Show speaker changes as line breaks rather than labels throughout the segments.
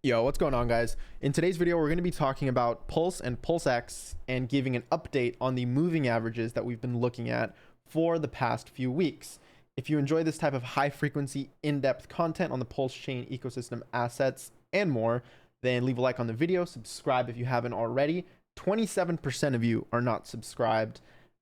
Yo, what's going on, guys? In today's video, we're going to be talking about Pulse and PulseX and giving an update on the moving averages that we've been looking at for the past few weeks. If you enjoy this type of high frequency, in-depth content on the Pulse chain ecosystem assets and more, then leave a like on the video, subscribe if you haven't already. 27% of you are not subscribed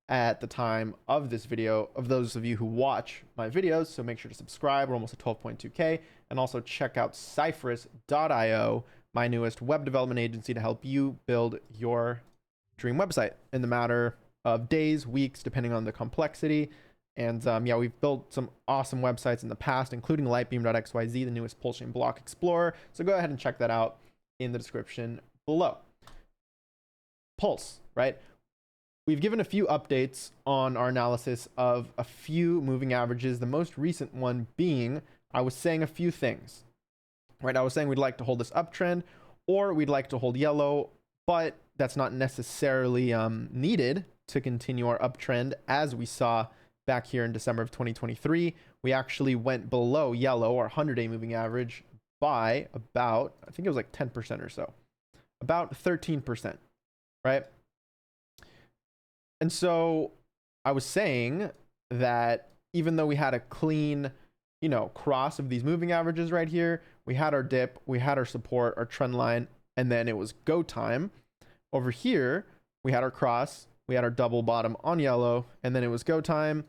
at the time of this video, of those of you who watch my videos, so make sure to subscribe. We're almost at 12.2k, and also check out Cypress.io, my newest web development agency, to help you build your dream website in the matter of days, weeks, depending on the complexity. And yeah, we've built some awesome websites in the past, including Lightbeam.xyz, the newest Pulse chain block explorer, so go ahead and check that out in the description below. Pulse, right? We've given a few updates on our analysis of a few moving averages, the most recent one being, I was saying a few things, right? I was saying we'd like to hold this uptrend, or we'd like to hold yellow, but that's not necessarily needed to continue our uptrend. As we saw back here in December of 2023, we actually went below yellow, our 100-day moving average, by about, I think it was like 10% or so, about 13%, right? And so I was saying that even though we had a clean, cross of these moving averages right here, we had our dip, we had our support, our trend line, and then it was go time. Over here, we had our cross, we had our double bottom on yellow, and then it was go time.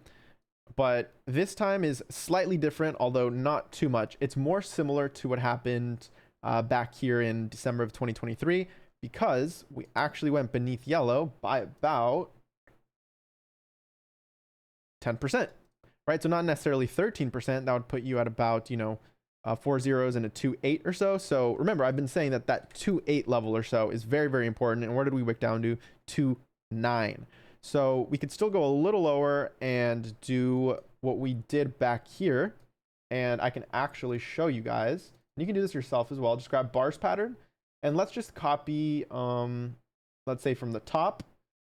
But this time is slightly different, although not too much. It's more similar to what happened back here in December of 2023, because we actually went beneath yellow by about 10%, right? So not necessarily 13%. That would put you at about, 4 zeros and a 2.8 or so. So remember, I've been saying that 2.8 level or so is very, very important. And where did we wick down to? 2.9. So we could still go a little lower and do what we did back here. And I can actually show you guys. You can do this yourself as well. Just grab bars pattern and let's just copy, let's say from the top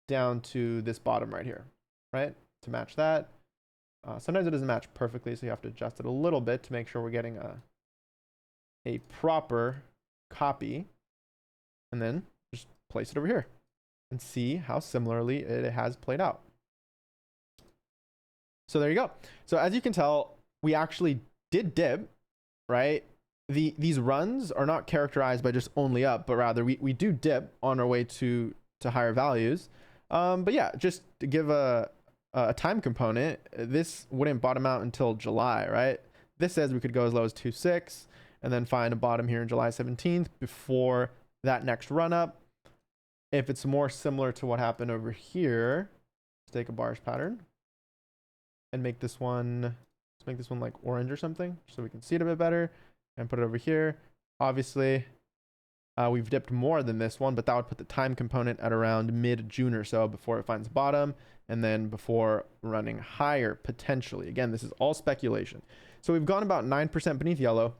down to this bottom right here, right? To match that. Sometimes it doesn't match perfectly, so you have to adjust it a little bit to make sure we're getting a proper copy, and then just place it over here and see how similarly it has played out. So there you go. So as you can tell, we actually did dip, right? These runs are not characterized by just only up, but rather we do dip on our way to higher values. But yeah, just to give a time component, this wouldn't bottom out until July, right? This says we could go as low as 2.6 and then find a bottom here in July 17th before that next run up. If it's more similar to what happened over here, let's take a bars pattern and make this one, let's make this one like orange or something so we can see it a bit better, and put it over here. Obviously, we've dipped more than this one, but that would put the time component at around mid-June or so before it finds bottom, and then before running higher potentially. Again, this is all speculation. So we've gone about 9% beneath yellow.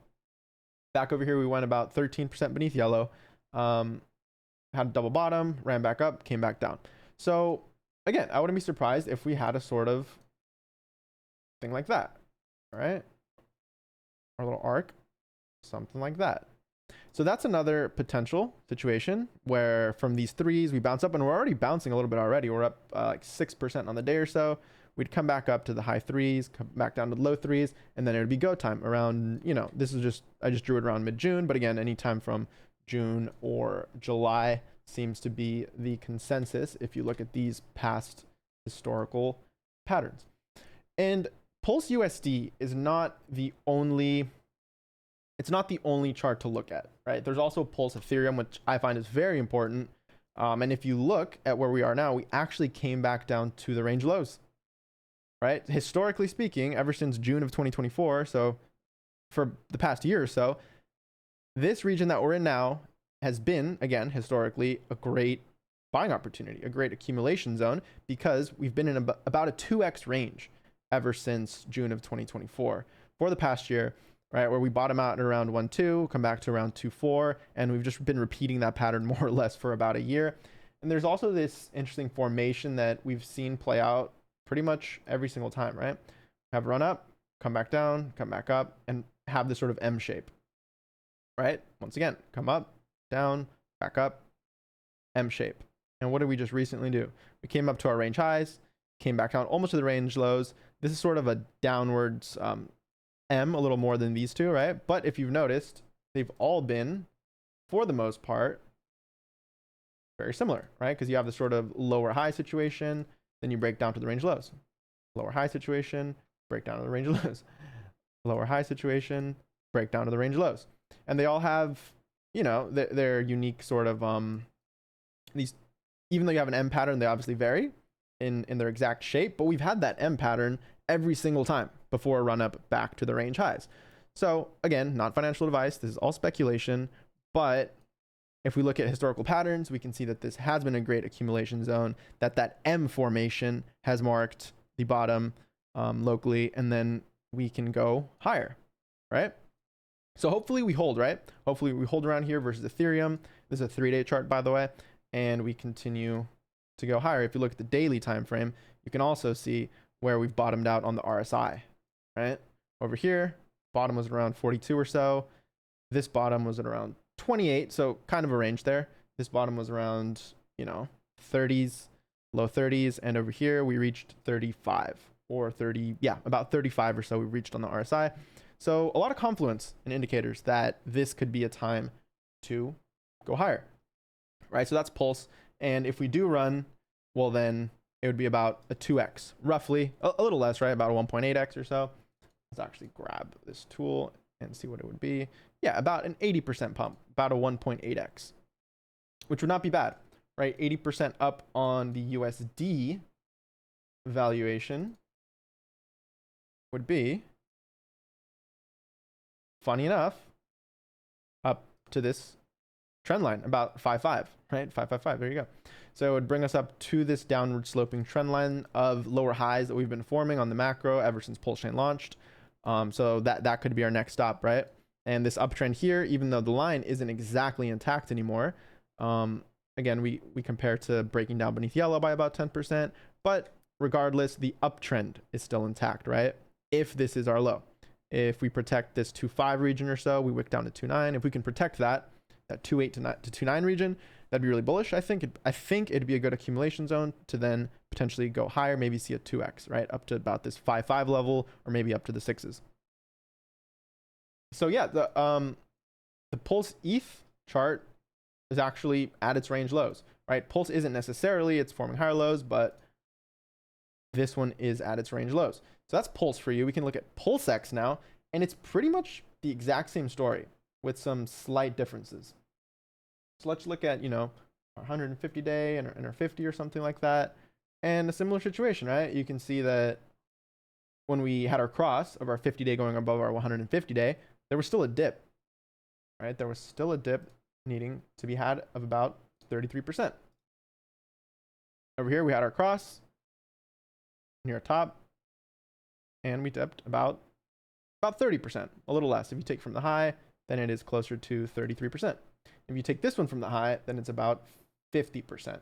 Back over here, we went about 13% beneath yellow. Had a double bottom, ran back up, came back down. So again, I wouldn't be surprised if we had a sort of thing like that, all right? Our little arc, something like that. So that's another potential situation where from these threes, we bounce up, and we're already bouncing a little bit already. We're up like 6% on the day or so. We'd come back up to the high threes, come back down to the low threes, and then it would be go time around, this is just, I just drew it around mid-June, but again, anytime from June or July seems to be the consensus if you look at these past historical patterns. And Pulse USD is not the only, it's not the only chart to look at, right? There's also Pulse Ethereum, which I find is very important. And if you look at where we are now, we actually came back down to the range lows, right? Historically speaking, ever since June of 2024, so for the past year or so, this region that we're in now has been, again, historically, a great buying opportunity, a great accumulation zone, because we've been in about a 2x range ever since June of 2024 for the past year, right? Where we bottom out at around 1.2, come back to around 2.4, and we've just been repeating that pattern more or less for about a year. And there's also this interesting formation that we've seen play out pretty much every single time, right? Have run up, come back down, come back up, and have this sort of M shape, right? Once again, come up, down, back up, M shape. And what did we just recently do? We came up to our range highs, came back down almost to the range lows. This is sort of a downwards M, a little more than these two, right? But if you've noticed, they've all been, for the most part, very similar, right? Because you have this sort of lower high situation, then you break down to the range lows. Lower high situation, break down to the range lows. Lower high situation, break down to the range lows. And they all have, you know, their unique sort of these, even though you have an M pattern, they obviously vary in their exact shape, but we've had that M pattern every single time before a run up back to the range highs. So again, not financial advice, this is all speculation, but if we look at historical patterns, we can see that this has been a great accumulation zone, that M formation has marked the bottom locally, and then we can go higher, right? So hopefully we hold, right? Hopefully we hold around here versus Ethereum. This is a 3-day chart, by the way, and we continue to go higher. If you look at the daily time frame, you can also see where we've bottomed out on the RSI, right? Over here, bottom was around 42 or so. This bottom was at around 28, so kind of a range there. This bottom was around, you know, 30s, low 30s, and over here we reached 35 or 30, yeah, about 35 or so we reached on the RSI. So a lot of confluence and indicators that this could be a time to go higher, right? So that's Pulse, and if we do run, well then it would be about a 2x, roughly, a little less, right? About a 1.8x or so. Let's actually grab this tool and see what it would be. Yeah, about an 80% pump, about a 1.8x, which would not be bad, right? 80% up on the USD valuation would be, funny enough, up to this trend line, about 5.5, right? 5.55, there you go. So it would bring us up to this downward sloping trend line of lower highs that we've been forming on the macro ever since Pulse Chain launched. So that could be our next stop, right? And this uptrend here, even though the line isn't exactly intact anymore, again, we compare to breaking down beneath yellow by about 10%, but regardless, the uptrend is still intact, right? If this is our low. If we protect this 2.5 region or so, we wick down to 2.9. If we can protect that 2.8 to 2.9 region, that'd be really bullish. I think it'd be a good accumulation zone to then potentially go higher, maybe see a 2x, right? Up to about this 5.5 level, or maybe up to the 6s. So yeah, the Pulse ETH chart is actually at its range lows, right? Pulse isn't necessarily, it's forming higher lows, but this one is at its range lows. So that's Pulse for you. We can look at PulseX now, and it's pretty much the exact same story with some slight differences. So let's look at, you know, our 150 day and our 50 or something like that. And a similar situation, right? You can see that when we had our cross of our 50 day going above our 150 day, there was still a dip, right? There was still a dip needing to be had of about 33%. Over here, we had our cross near our top, and we dipped about 30%, a little less. If you take from the high, then it is closer to 33%. If you take this one from the high, then it's about 50%.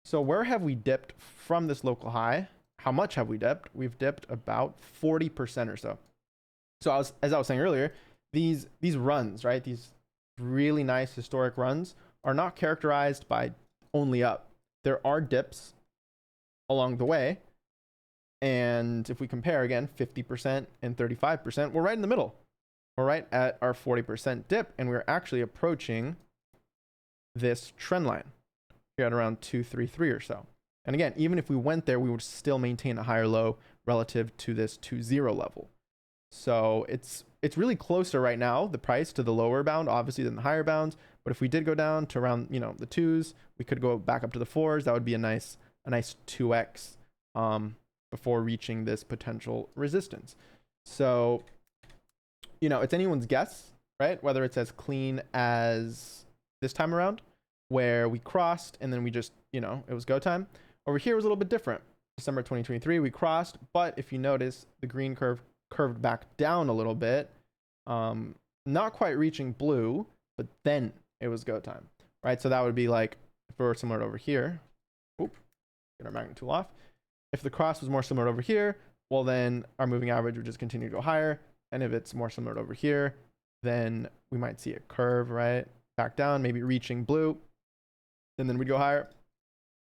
So where have we dipped from this local high? How much have we dipped? We've dipped about 40% or so. So as I was saying earlier, these runs, right? These really nice historic runs are not characterized by only up. There are dips along the way. And if we compare again, 50% and 35%, we're right in the middle. We're right at our 40% dip, and we're actually approaching this trend line. We're at around 233 or so. And again, even if we went there, we would still maintain a higher low relative to this 2.0 level. So it's really closer right now, the price, to the lower bound, obviously, than the higher bounds. But if we did go down to around, you know, the 2s, we could go back up to the 4s. That would be a nice 2x before reaching this potential resistance. So, you know, it's anyone's guess, right? Whether it's as clean as this time around, where we crossed and then we just, you know, it was go time. Over here was a little bit different. December 2023, we crossed, but if you notice, the green curve curved back down a little bit, not quite reaching blue, but then it was go time, right? So that would be like, if we were similar to over here, oop, get our magnet tool off. If the cross was more similar to over here, well then our moving average would just continue to go higher. And if it's more similar to over here, then we might see a curve, right? Back down, maybe reaching blue, and then we'd go higher,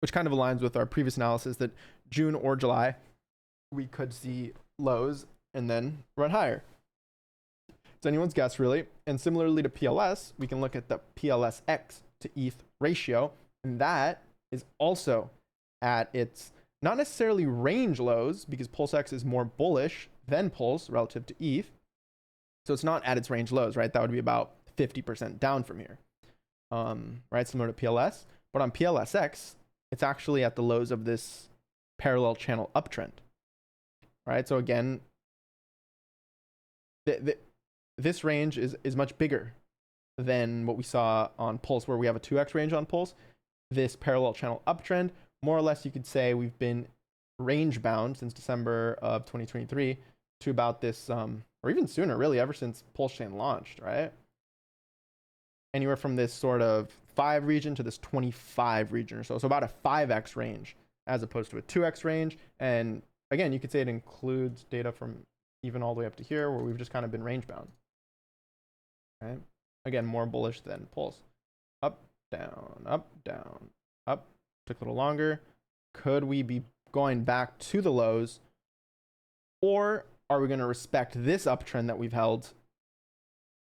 which kind of aligns with our previous analysis that June or July, we could see lows and then run higher. It's anyone's guess, really. And similarly to PLS, we can look at the PLSX to ETH ratio, and that is also at its not necessarily range lows, because PulseX is more bullish than Pulse relative to ETH. So it's not at its range lows, right? That would be about 50% down from here, right? Similar to PLS. But on PLSX, it's actually at the lows of this parallel channel uptrend, right? So again, this range is much bigger than what we saw on Pulse, where we have a 2x range on Pulse. This parallel channel uptrend, more or less, you could say we've been range bound since December of 2023 to about this, or even sooner, really, ever since Pulse Chain launched, right? Anywhere from this sort of 5 region to this 25 region or so. So about a 5x range as opposed to a 2x range. And again, you could say it includes data from even all the way up to here, where we've just kind of been range bound, right? Again, more bullish than Pulse. Up, down, up, down, up. Took a little longer. Could we be going back to the lows, or are we going to respect this uptrend that we've held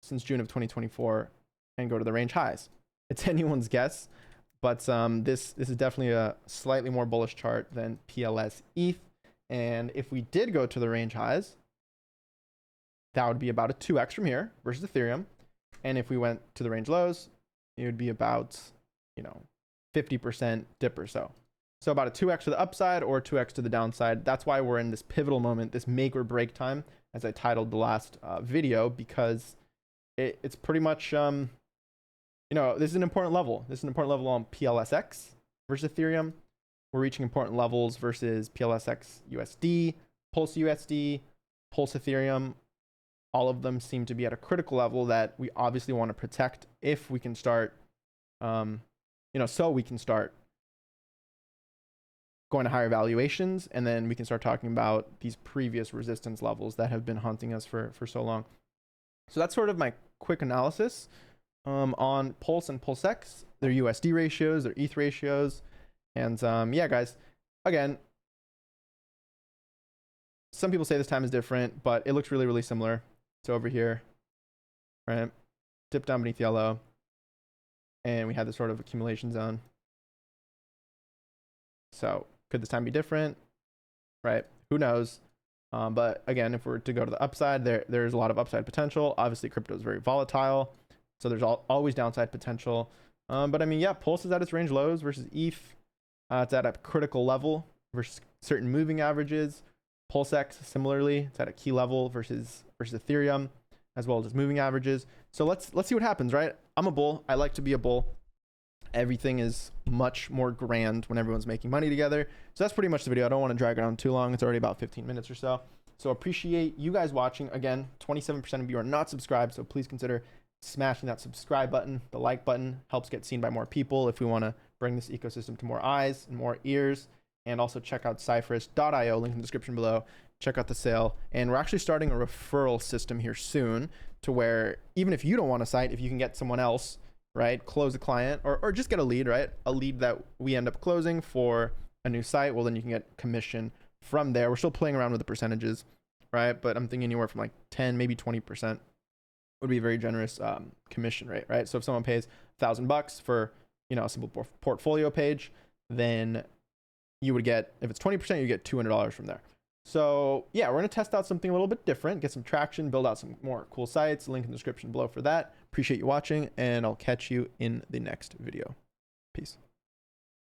since June of 2024 and go to the range highs? It's anyone's guess, but this is definitely a slightly more bullish chart than PLS ETH. And if we did go to the range highs, that would be about a 2x from here versus Ethereum. And if we went to the range lows, it would be about, 50% dip or so. So about a 2x to the upside or 2x to the downside. That's why we're in this pivotal moment, this make or break time, as I titled the last video, because it's pretty much, this is an important level. This is an important level on PLSX versus Ethereum. We're reaching important levels versus PLSX USD, Pulse USD, Pulse Ethereum. All of them seem to be at a critical level that we obviously want to protect if we can start, so we can start going to higher valuations, and then we can start talking about these previous resistance levels that have been haunting us for so long. So that's sort of my quick analysis on Pulse and PulseX, their USD ratios, their ETH ratios. And yeah, guys, again, some people say this time is different, but it looks really, really similar. So over here, right, dip down beneath yellow, and we had this sort of accumulation zone. So could this time be different, right? Who knows? But again, if we're to go to the upside, there's a lot of upside potential. Obviously, crypto is very volatile, so there's always downside potential. But I mean, yeah, Pulse is at its range lows versus ETH. It's at a critical level versus certain moving averages. PulseX, similarly, it's at a key level versus Ethereum, as well as moving averages. So let's see what happens, right? I'm a bull. I like to be a bull. Everything is much more grand when everyone's making money together. So that's pretty much the video. I don't want to drag it on too long. It's already about 15 minutes or so. So appreciate you guys watching. Again, 27% of you are not subscribed, so please consider smashing that subscribe button. The like button helps get seen by more people if we want to bring this ecosystem to more eyes and more ears. And also check out Cypress.io, link in the description below. Check out the sale. And we're actually starting a referral system here soon, to where even if you don't want a site, if you can get someone else, right, close a client or just get a lead, right, a lead that we end up closing for a new site, well, then you can get commission from there. We're still playing around with the percentages, right? But I'm thinking anywhere from like 10, maybe 20% would be a very generous commission rate, right? So if someone pays $1,000 for, a simple portfolio page, then you would get, if it's 20%, you get $200 from there. So yeah, we're going to test out something a little bit different, get some traction, build out some more cool sites. Link in the description below for that. Appreciate you watching, and I'll catch you in the next video. Peace.